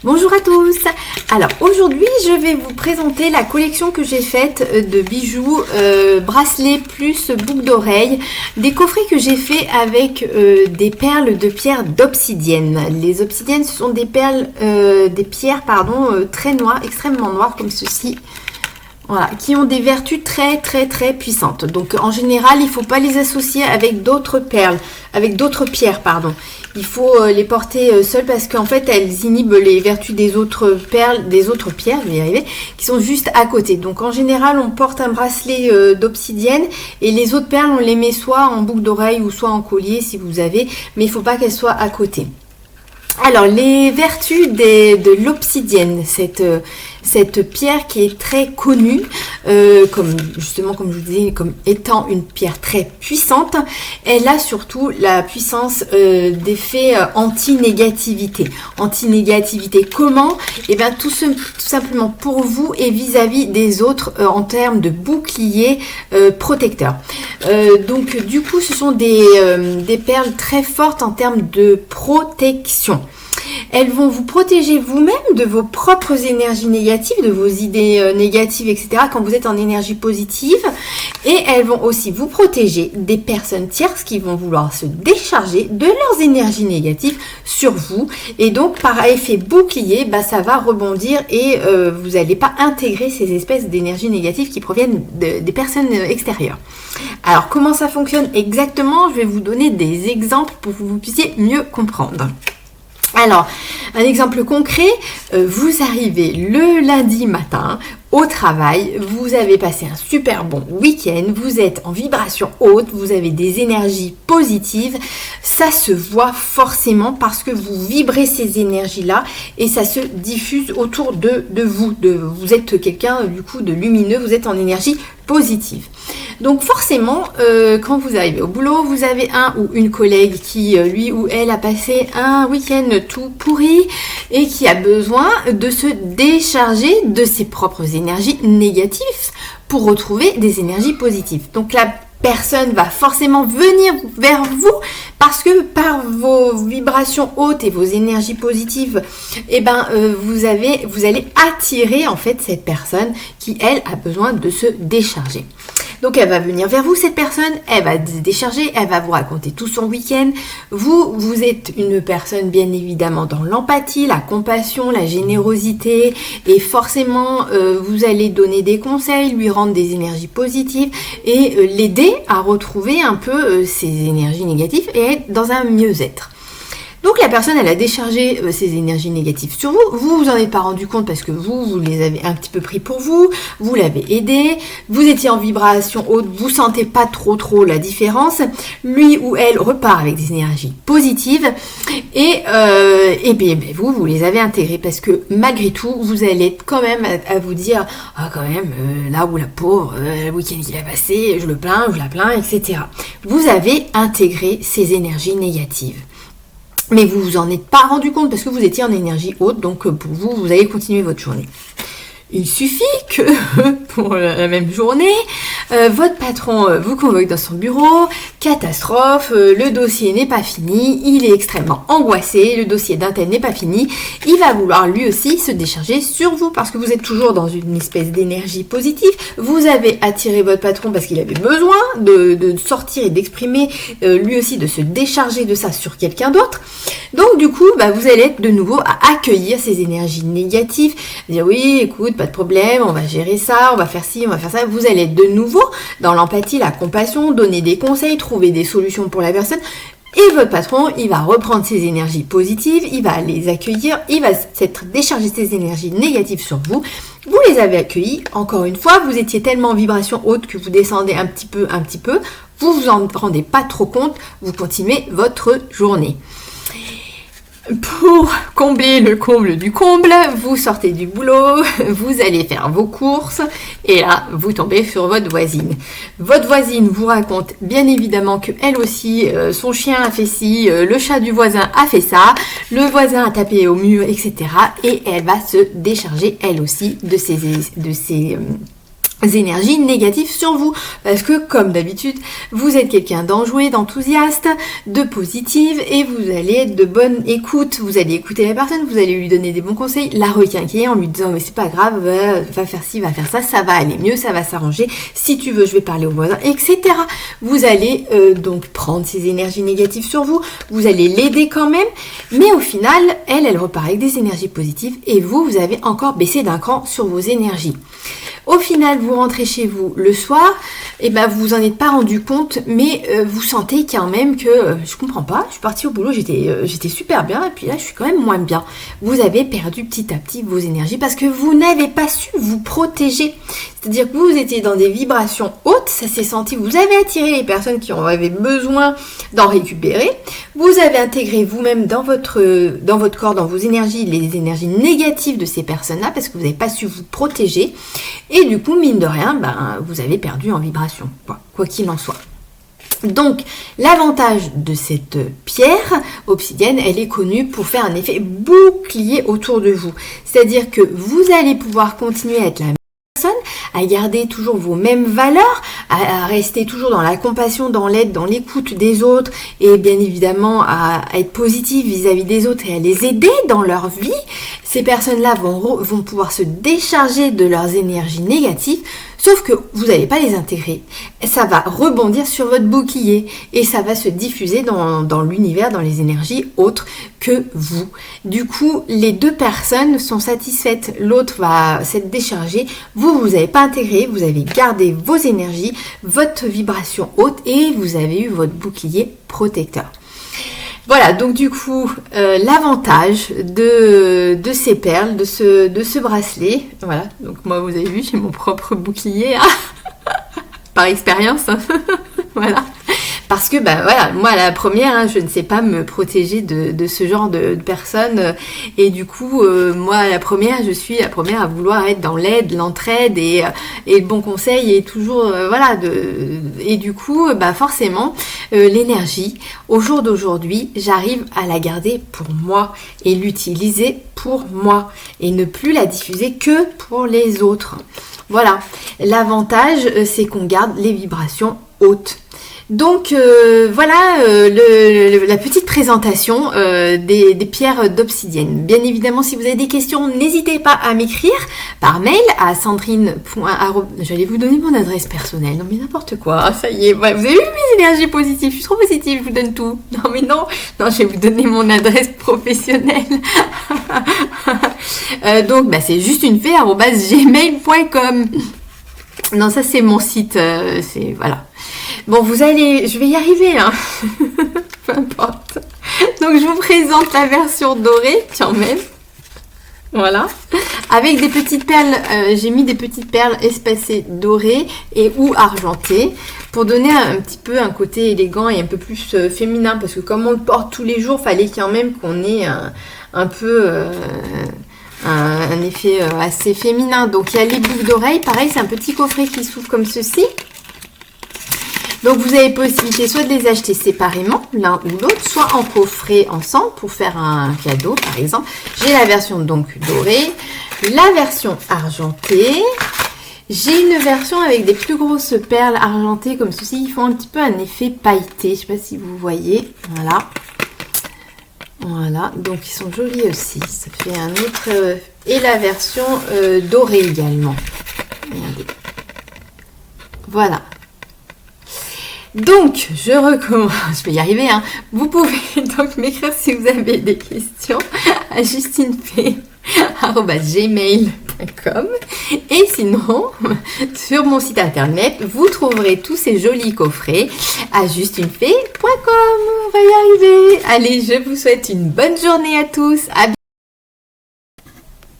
Bonjour à tous. Alors aujourd'hui je vais vous présenter la collection que j'ai faite de bijoux, bracelets plus boucles d'oreilles, des coffrets que j'ai fait avec des perles de pierre d'obsidienne. Les obsidiennes ce sont des perles, des pierres très noires, extrêmement noires comme ceci. Voilà, qui ont des vertus très puissantes. Donc en général, il ne faut pas les associer avec d'autres perles, avec d'autres pierres, pardon. Il faut les porter seules parce qu'en fait, elles inhibent les vertus des autres perles, des autres pierres, je vais y arriver, qui sont juste à côté. Donc en général, on porte un bracelet d'obsidienne et les autres perles, on les met soit en boucle d'oreille ou soit en collier si vous avez, mais il ne faut pas qu'elles soient à côté. Alors, les vertus de l'obsidienne, cette pierre qui est très connue, comme je vous disais, comme étant une pierre très puissante, elle a surtout la puissance d'effet anti-négativité. Anti-négativité, comment? Eh bien, tout simplement pour vous et vis-à-vis des autres en termes de bouclier protecteur. Donc, du coup, ce sont des perles très fortes en termes de protection. Elles vont vous protéger vous-même de vos propres énergies négatives, de vos idées négatives, etc. quand vous êtes en énergie positive. Et elles vont aussi vous protéger des personnes tierces qui vont vouloir se décharger de leurs énergies négatives sur vous. Et donc, par effet bouclier, ça va rebondir et vous n'allez pas intégrer ces espèces d'énergies négatives qui proviennent des personnes extérieures. Alors, comment ça fonctionne exactement? Je vais vous donner des exemples pour que vous puissiez mieux comprendre. Alors, un exemple concret, vous arrivez le lundi matin au travail, vous avez passé un super bon week-end, vous êtes en vibration haute, vous avez des énergies positives, ça se voit forcément parce que vous vibrez ces énergies-là et ça se diffuse autour de vous. Vous êtes quelqu'un du coup de lumineux, vous êtes en énergie positive. Donc forcément, quand vous arrivez au boulot, vous avez un ou une collègue qui, lui ou elle, a passé un week-end tout pourri et qui a besoin de se décharger de ses propres énergies négatives pour retrouver des énergies positives. Donc la personne va forcément venir vers vous parce que par vos vibrations hautes et vos énergies positives, vous allez attirer en fait cette personne qui, elle, a besoin de se décharger. Donc elle va venir vers vous, cette personne, elle va se décharger, elle va vous raconter tout son week-end. Vous êtes une personne bien évidemment dans l'empathie, la compassion, la générosité et forcément vous allez donner des conseils, lui rendre des énergies positives et l'aider à retrouver un peu ses énergies négatives et être dans un mieux-être. Donc la personne, elle a déchargé ses énergies négatives sur vous. Vous en êtes pas rendu compte parce que vous les avez un petit peu pris pour vous. Vous l'avez aidé. Vous étiez en vibration haute. Vous sentez pas trop la différence. Lui ou elle repart avec des énergies positives. Et bien vous les avez intégrées parce que malgré tout, vous allez être quand même à vous dire là où la pauvre, le week-end qu'il a passé, je la plains, etc. Vous avez intégré ces énergies négatives. Mais vous vous en êtes pas rendu compte parce que vous étiez en énergie haute, donc pour vous, vous allez continuer votre journée. Il suffit que pour la même journée, votre patron vous convoque dans son bureau, catastrophe, le dossier n'est pas fini, il est extrêmement angoissé, le dossier d'un tel n'est pas fini, il va vouloir lui aussi se décharger sur vous parce que vous êtes toujours dans une espèce d'énergie positive, vous avez attiré votre patron parce qu'il avait besoin de sortir et d'exprimer lui aussi, de se décharger de ça sur quelqu'un d'autre. Donc du coup, vous allez être de nouveau à accueillir ces énergies négatives, dire oui, écoute, pas de problème, on va gérer ça, on va faire ci, on va faire ça. Vous allez être de nouveau dans l'empathie, la compassion, donner des conseils, trouver des solutions pour la personne. Et votre patron, il va reprendre ses énergies positives, il va les accueillir, il va s'être déchargé ses énergies négatives sur vous. Vous les avez accueillies. Encore une fois, vous étiez tellement en vibration haute que vous descendez un petit peu. Vous vous en rendez pas trop compte. Vous continuez votre journée. Pour combler le comble du comble, vous sortez du boulot, vous allez faire vos courses et là, vous tombez sur votre voisine. Votre voisine vous raconte bien évidemment que elle aussi, son chien a fait ci, le chat du voisin a fait ça, le voisin a tapé au mur, etc. Et elle va se décharger elle aussi de ses énergies négatives sur vous, parce que comme d'habitude vous êtes quelqu'un d'enjoué, d'enthousiaste, de positive, et vous allez être de bonne écoute, vous allez écouter la personne, vous allez lui donner des bons conseils, la requinquer en lui disant mais c'est pas grave, va faire ci, va faire ça va aller mieux, ça va s'arranger, si tu veux je vais parler au voisin, etc. Vous allez donc prendre ces énergies négatives sur vous, vous allez l'aider quand même, mais au final elle repart avec des énergies positives, et vous avez encore baissé d'un cran sur vos énergies. Au final, vous rentrez chez vous le soir, et ben vous en êtes pas rendu compte, mais vous sentez quand même que je comprends pas. Je suis partie au boulot, j'étais super bien, et puis là je suis quand même moins bien. Vous avez perdu petit à petit vos énergies parce que vous n'avez pas su vous protéger. C'est-à-dire que vous étiez dans des vibrations hautes, ça s'est senti. Vous avez attiré les personnes qui avaient besoin d'en récupérer. Vous avez intégré vous-même dans votre corps, dans vos énergies, les énergies négatives de ces personnes-là parce que vous n'avez pas su vous protéger. Et du coup, mine de rien, vous avez perdu en vibration, quoi qu'il en soit. Donc, l'avantage de cette pierre obsidienne, elle est connue pour faire un effet bouclier autour de vous. C'est-à-dire que vous allez pouvoir continuer à être la même personne, à garder toujours vos mêmes valeurs, à rester toujours dans la compassion, dans l'aide, dans l'écoute des autres, et bien évidemment à être positive vis-à-vis des autres et à les aider dans leur vie. Ces personnes-là vont pouvoir se décharger de leurs énergies négatives, sauf que vous n'allez pas les intégrer. Ça va rebondir sur votre bouclier et ça va se diffuser dans l'univers, dans les énergies autres que vous. Du coup, les deux personnes sont satisfaites. L'autre va s'être déchargé. Vous n'avez pas intégré, vous avez gardé vos énergies, votre vibration haute et vous avez eu votre bouclier protecteur. Voilà, donc du coup, l'avantage de ces perles, de ce bracelet, voilà, donc moi vous avez vu, j'ai mon propre bouclier, hein, par expérience, hein. Voilà. Parce que, voilà, moi, la première, hein, je ne sais pas me protéger de ce genre de personnes. Et du coup, moi, je suis la première à vouloir être dans l'aide, l'entraide et le bon conseil et toujours, et du coup, forcément, l'énergie, au jour d'aujourd'hui, j'arrive à la garder pour moi et l'utiliser pour moi et ne plus la diffuser que pour les autres. Voilà. L'avantage, c'est qu'on garde les vibrations hautes. Donc voilà la petite présentation des pierres d'obsidienne. Bien évidemment, si vous avez des questions, n'hésitez pas à m'écrire par mail à Sandrine. J'allais vous donner mon adresse personnelle. Non mais n'importe quoi, ça y est. Ouais, vous avez vu mes énergies positives, je suis trop positive, je vous donne tout. Non mais non, je vais vous donner mon adresse professionnelle. Donc c'est juste une fée@gmail.com. Non, ça c'est mon site, c'est voilà. Bon, je vais y arriver, hein. Peu importe. Donc, je vous présente la version dorée, quand même. Voilà. Avec des petites perles, j'ai mis des petites perles espacées dorées et ou argentées pour donner un petit peu un côté élégant et un peu plus féminin. Parce que comme on le porte tous les jours, fallait quand même qu'on ait un peu... un effet assez féminin. Donc, il y a les boucles d'oreilles. Pareil, c'est un petit coffret qui s'ouvre comme ceci. Donc, vous avez possibilité soit de les acheter séparément, l'un ou l'autre, soit en coffret ensemble pour faire un cadeau, par exemple. J'ai la version donc dorée, la version argentée. J'ai une version avec des plus grosses perles argentées comme ceci. Ils font un petit peu un effet pailleté. Je ne sais pas si vous voyez. Voilà. Voilà. Donc, ils sont jolis aussi. Ça fait un autre... et la version dorée également. Regardez. Voilà. Donc, je recommence, je vais y arriver, hein. Vous pouvez donc m'écrire si vous avez des questions à justinefée@gmail.com et sinon, sur mon site internet, vous trouverez tous ces jolis coffrets à justinefée.com. On va y arriver. Allez, je vous souhaite une bonne journée à tous. À bientôt.